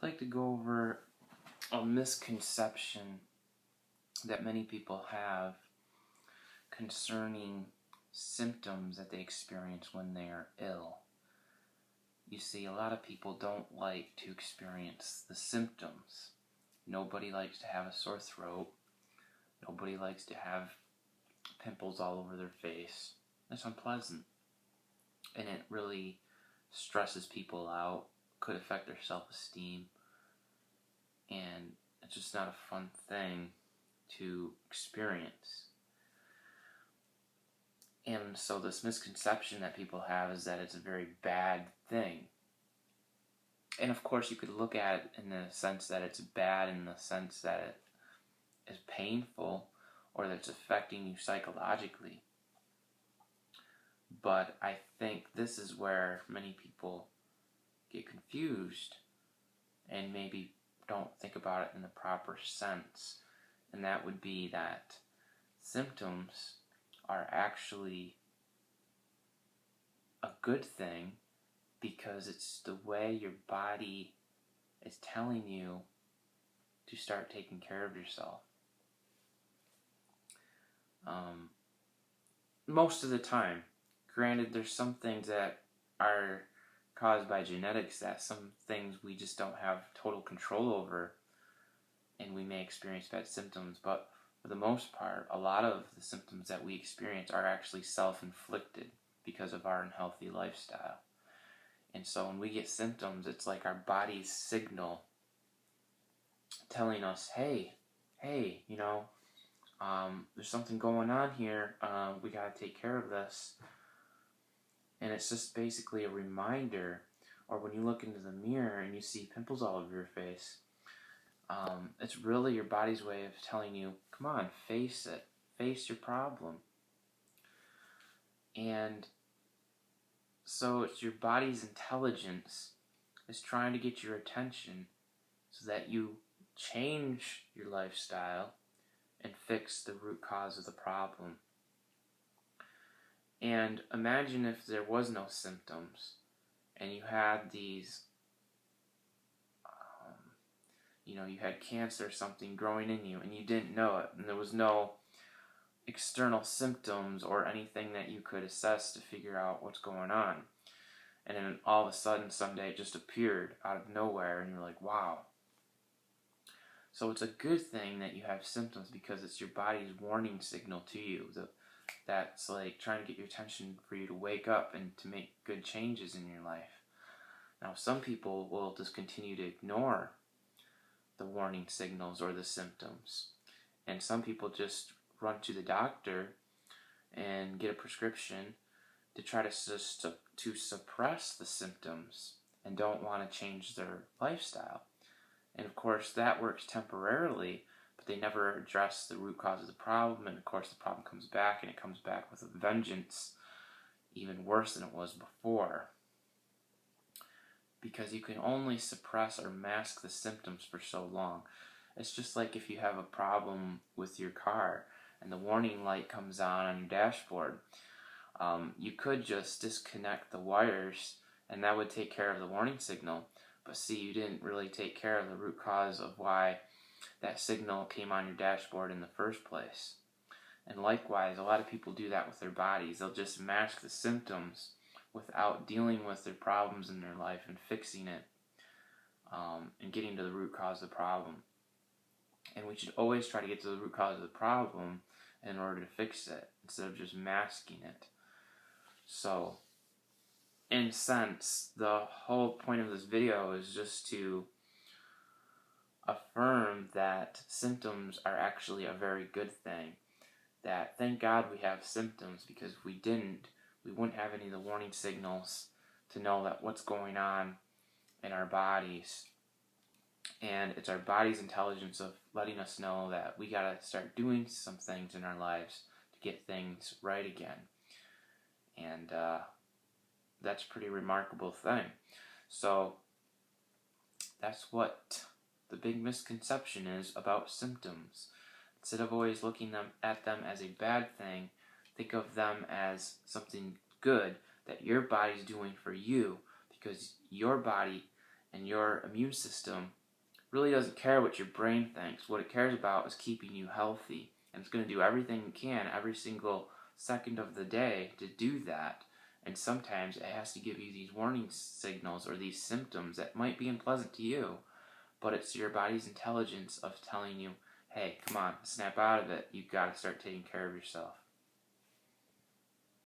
I'd like to go over a misconception that many people have concerning symptoms that they experience when they are ill. You see, a lot of people don't like to experience the symptoms. Nobody likes to have a sore throat. Nobody likes to have pimples all over their face. It's unpleasant. And it really stresses people out, could affect their self-esteem, and it's just not a fun thing to experience. And so this misconception that people have is that it's a very bad thing. And of course you could look at it in the sense that it's bad in the sense that it is painful or that it's affecting you psychologically. But I think this is where many people get confused and maybe don't think about it in the proper sense. And that would be that symptoms are actually a good thing because it's the way your body is telling you to start taking care of yourself. Most of the time, granted, there's some things that are caused by genetics, that some things we just don't have total control over, and we may experience bad symptoms, but for the most part, a lot of the symptoms that we experience are actually self-inflicted because of our unhealthy lifestyle. And so when we get symptoms, it's like our body's signal telling us, hey, there's something going on here, we gotta take care of this. And it's just basically a reminder, or when you look into the mirror and you see pimples all over your face, it's really your body's way of telling you, come on, face it, face your problem. And so it's your body's intelligence is trying to get your attention so that you change your lifestyle and fix the root cause of the problem. And imagine if there was no symptoms and you had these, you had cancer or something growing in you and you didn't know it, and there was no external symptoms or anything that you could assess to figure out what's going on. And then all of a sudden someday it just appeared out of nowhere and you're like, wow. So it's a good thing that you have symptoms because it's your body's warning signal to you. That's like trying to get your attention for you to wake up and to make good changes in your life. Now some people will just continue to ignore the warning signals or the symptoms. And some people just run to the doctor and get a prescription to try to suppress the symptoms and don't want to change their lifestyle. And of course that works temporarily, but they never address the root cause of the problem, and of course the problem comes back, and it comes back with a vengeance even worse than it was before. Because you can only suppress or mask the symptoms for so long. It's just like if you have a problem with your car and the warning light comes on your dashboard. You could just disconnect the wires and that would take care of the warning signal. But see, you didn't really take care of the root cause of why that signal came on your dashboard in the first place. And likewise, a lot of people do that with their bodies. They'll just mask the symptoms without dealing with their problems in their life and fixing it and getting to the root cause of the problem. And we should always try to get to the root cause of the problem in order to fix it instead of just masking it. So, in a sense, the whole point of this video is just to affirm that symptoms are actually a very good thing. That thank God we have symptoms, because if we didn't, we wouldn't have any of the warning signals to know that what's going on in our bodies. And it's our body's intelligence of letting us know that we gotta start doing some things in our lives to get things right again. And that's a pretty remarkable thing. So that's what the big misconception is about symptoms. Instead of always looking at them as a bad thing, think of them as something good that your body's doing for you, because your body And your immune system really doesn't care what your brain thinks. What it cares about is keeping you healthy. And it's going to do everything it can every single second of the day to do that. And sometimes it has to give you these warning signals or these symptoms that might be unpleasant to you, but it's your body's intelligence of telling you, hey, come on, snap out of it. You've got to start taking care of yourself.